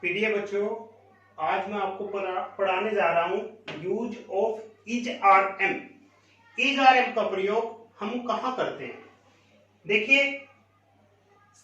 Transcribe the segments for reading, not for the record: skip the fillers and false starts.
प्रिय बच्चों, आज मैं आपको पढ़ाने जा रहा हूं use of is are am. Is are am का प्रयोग हम कहां करते हैं? देखिए,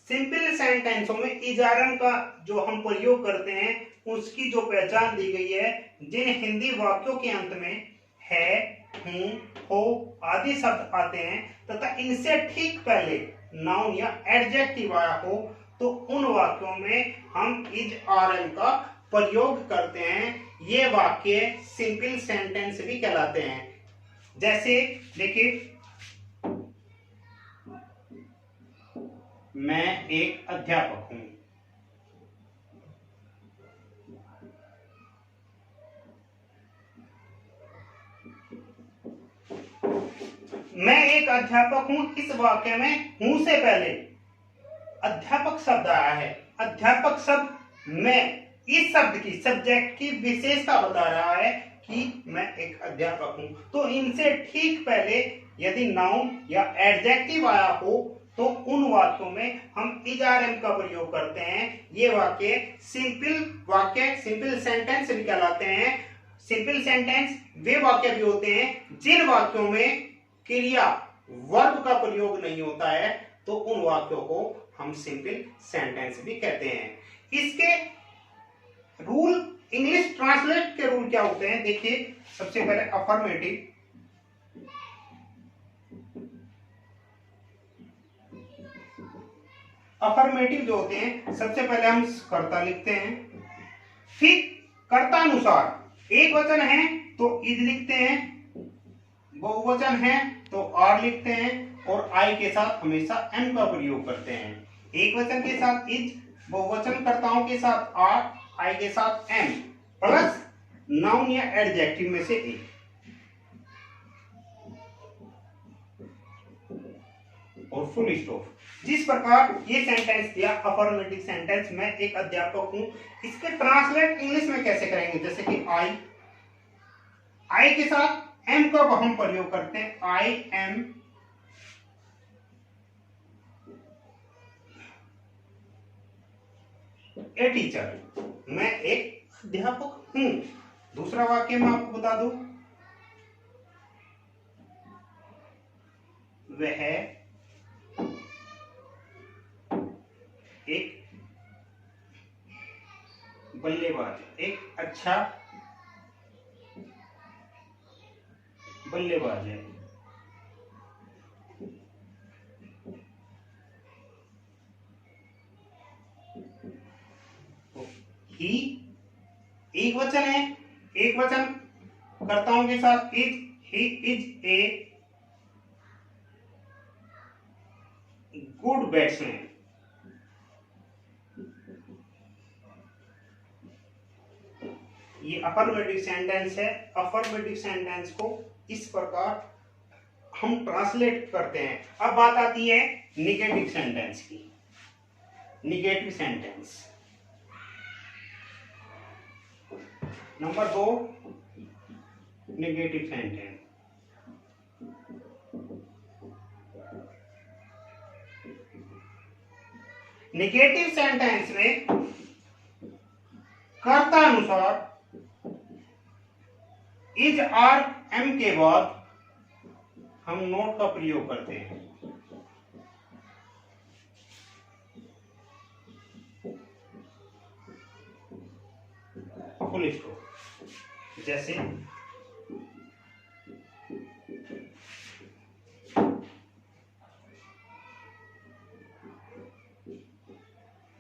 सिंपल सेंटेंसों में इज आर एम का जो हम प्रयोग करते हैं उसकी जो पहचान दी गई है, जिन हिंदी वाक्यों के अंत में है, हूं, हो आदि शब्द आते हैं तथा इनसे ठीक पहले नाउन या एडजेक्टिव आया हो तो उन वाक्यों में हम इज आर एम का प्रयोग करते हैं। ये वाक्य सिंपल सेंटेंस भी कहलाते हैं। जैसे देखिए, मैं एक अध्यापक हूं। मैं एक अध्यापक हूं, इस वाक्य में हूं से पहले अध्यापक शब्द आया है। अध्यापक शब्द में इस शब्द की सब्जेक्ट की विशेषता बता रहा है कि मैं एक अध्यापक हूं। तो इनसे ठीक पहले यदि नाउन या एडजेक्टिव आया हो तो उन वाक्यों में हम इज आर एम का प्रयोग करते हैं। ये वाक्य सिंपल सेंटेंस भी कहलाते हैं। सिंपल सेंटेंस वे वाक्य भी होते हैं जिन वाक्यों में क्रिया वर्ब का प्रयोग नहीं होता है, तो उन वाक्यों को हम सिंपल सेंटेंस भी कहते हैं। इसके रूल, इंग्लिश ट्रांसलेट के रूल क्या होते हैं? देखिए, सबसे पहले अफर्मेटिव। अफर्मेटिव जो होते हैं, सबसे पहले हम कर्ता लिखते हैं, फिर कर्ता अनुसार एक वचन है तो इज लिखते हैं, बहुवचन है तो आर लिखते हैं और आई के साथ हमेशा एम का प्रयोग करते हैं। एक वचन के साथ इज, बहुवचन कर्ताओं के साथ आर, आई के साथ एम, प्लस नाउन या एडजेक्टिव में से एक। और फुल स्टॉप। जिस प्रकार ये सेंटेंस दिया अफर्मेटिव सेंटेंस, मैं एक अध्यापक हूं, इसके ट्रांसलेट इंग्लिश में कैसे करेंगे? जैसे कि आई के साथ एम का हम प्रयोग करते हैं, आई एम ए टीचर। मैं एक अध्यापक हूं। दूसरा वाक्य मैं आपको बता दूं, वह एक बल्लेबाज, एक अच्छा बल्लेबाज है। ही एक वचन है, एक वचन कर्ताओं के साथ is, he is a good batsman. ये अफर्मेटिव सेंटेंस है। अफर्मेटिव सेंटेंस को इस प्रकार हम ट्रांसलेट करते हैं। अब बात आती है निगेटिव सेंटेंस की। Negative sentence number 2, negative sentence. Negative sentence में कर्ता अनुसार इज आर एम के बाद हम नोट का प्रयोग करते हैं। Full stop. जैसे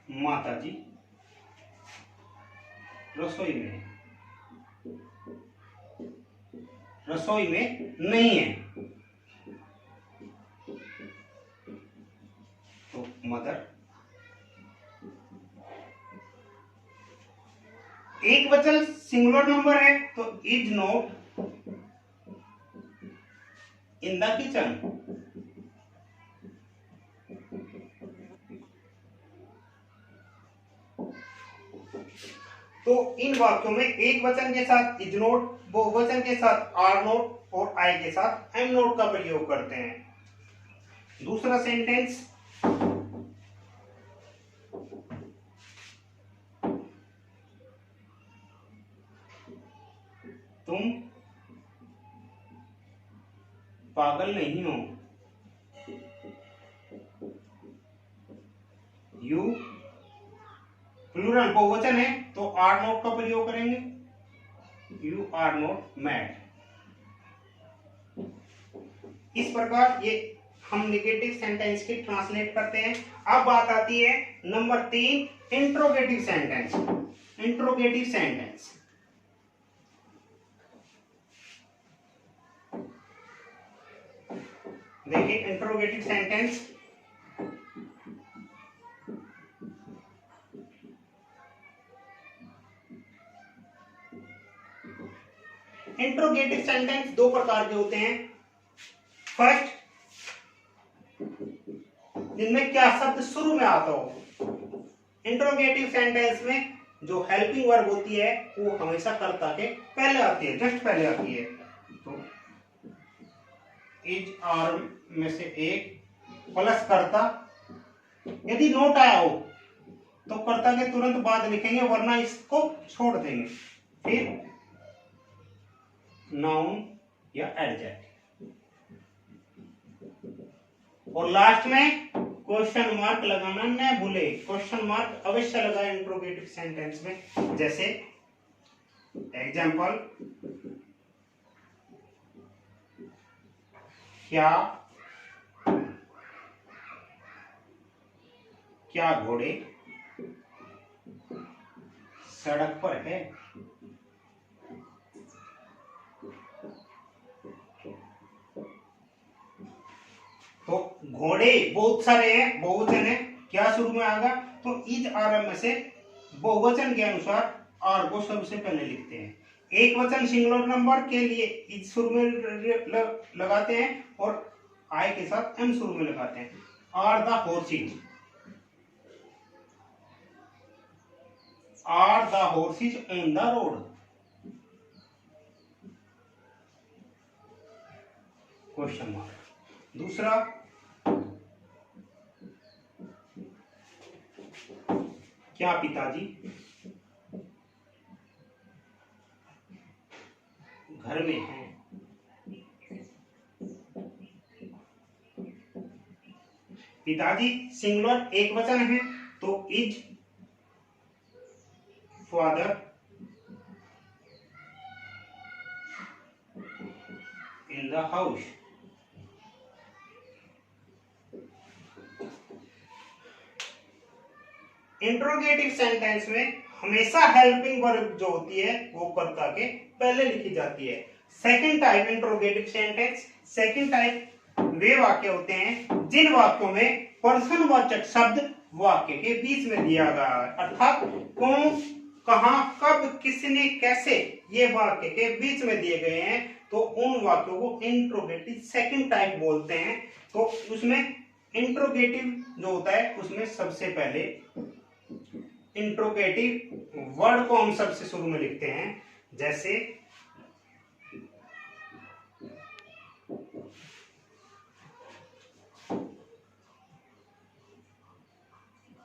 माता जी रसोई में नहीं है, तो मदर। एक वचन सिंगुलर नंबर है तो is not in the kitchen. तो इन वाक्यों में एक वचन के साथ इज नोट, बहुवचन के साथ आर नोट और आई के साथ एम नोट का प्रयोग करते हैं। दूसरा सेंटेंस, पागल नहीं हो। यू प्लूरल बहुवचन है तो आर नॉट का प्रयोग करेंगे, यू आर नॉट मैड। इस प्रकार ये हम निगेटिव सेंटेंस की ट्रांसलेट करते हैं। अब बात आती है number 3, interrogative sentence. Interrogative sentence देखिए, इंट्रोगेटिव सेंटेंस इंट्रोगेटिव सेंटेंस दो प्रकार के होते हैं। फर्स्ट, जिनमें क्या शब्द शुरू में आता हो। इंट्रोगेटिव सेंटेंस में जो हेल्पिंग वर्ब होती है वो हमेशा कर्ता के पहले आती है, जस्ट पहले आती है। तो इज आर में से एक प्लस कर्ता, यदि नोट आया हो तो कर्ता के तुरंत बाद लिखेंगे, वरना इसको छोड़ देंगे। फिर नाउन या एडजेक्टिव, और लास्ट में क्वेश्चन मार्क लगाना न भूले। क्वेश्चन मार्क अवश्य लगाए इंट्रोगेटिव सेंटेंस में। जैसे एग्जाम्पल, क्या घोड़े सड़क पर है? तो घोड़े बहुत सारे हैं, बहुवचन है, क्या शुरू में आएगा? तो इज आर में से बहुवचन के अनुसार आर को सबसे पहले लिखते हैं। एक वचन सिंगुलर नंबर के लिए इज शुरू में लगाते हैं और आई के साथ एम शुरू में लगाते हैं। Are the horses, are the horses on the road. Question mark. दूसरा, क्या पिताजी घर में हैं? पिताजी सिंगुलर एक वचन है तो is father in the house. Interrogative sentence में हमेशा हेल्पिंग वर्ब जो होती है वो कर्ता के पहले लिखी जाती है। Second type interrogative sentence, second type वे वाक्य होते हैं जिन वाक्यों में पर्सनवाचक शब्द वाक्य के बीच में दिया गया है, अर्थात कौन, कहां, कब, किसने, कैसे ये वाक्य के बीच में दिए गए हैं, तो उन वाक्यों को इंट्रोगेटिव सेकंड टाइप बोलते हैं। तो उसमें इंट्रोगेटिव जो होता है उसमें सबसे पहले इंट्रोगेटिव वर्ड को हम सबसे शुरू में लिखते हैं। जैसे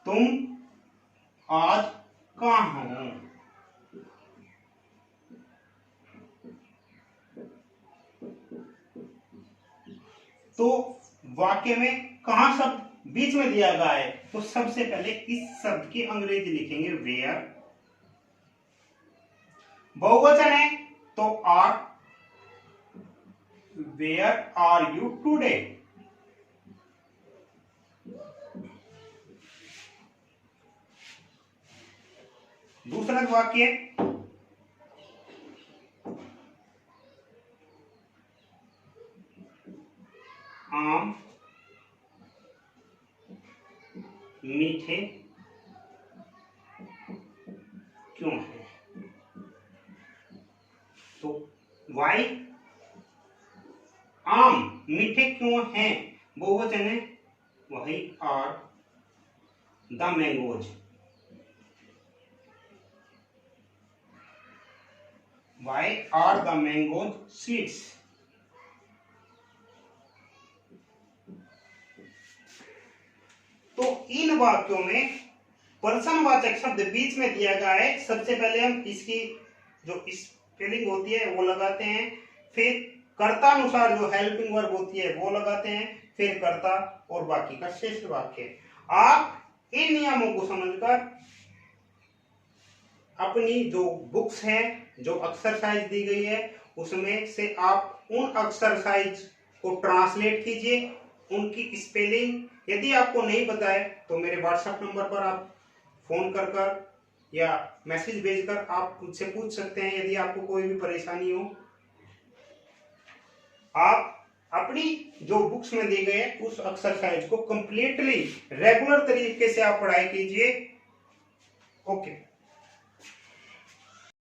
तुम आज कहां हो? तो वाक्य में कहां शब्द बीच में दिया गया है तो सबसे पहले इस शब्द की अंग्रेजी लिखेंगे वेयर। बहुवचन है तो are, were are you today. दूसरा वाक्य, आम मीठे क्यों है? तो वाई आम मीठे क्यों हैं बहुवचन है, वही are the mangoes. Why are the mangoes sweets. तो इन वाक्यों में पर्सनवाचक शब्द बीच में दिया गया है। सबसे पहले हम इसकी जो स्पेलिंग होती है वो लगाते हैं, फिर कर्ता अनुसार जो हेल्पिंग वर्ब होती है वो लगाते हैं, फिर कर्ता और बाकी का शेष वाक्य। आप इन नियमों को समझकर अपनी जो बुक्स हैं, जो एक्सरसाइज दी गई है उसमें से आप उन एक्सरसाइज को ट्रांसलेट कीजिए, उनकी स्पेलिंग यदि आपको नहीं पता है तो मेरे व्हाट्सएप नंबर पर आप फोन कर या मैसेज भेजकर आप मुझसे पूछ सकते हैं यदि आपको कोई भी परेशानी हो। आप अपनी जो बुक्स में दी गई है उस एक्सरसाइज को कंप्लीटली रेगुलर तरीके से आप पढ़ाई कीजिए। ओके।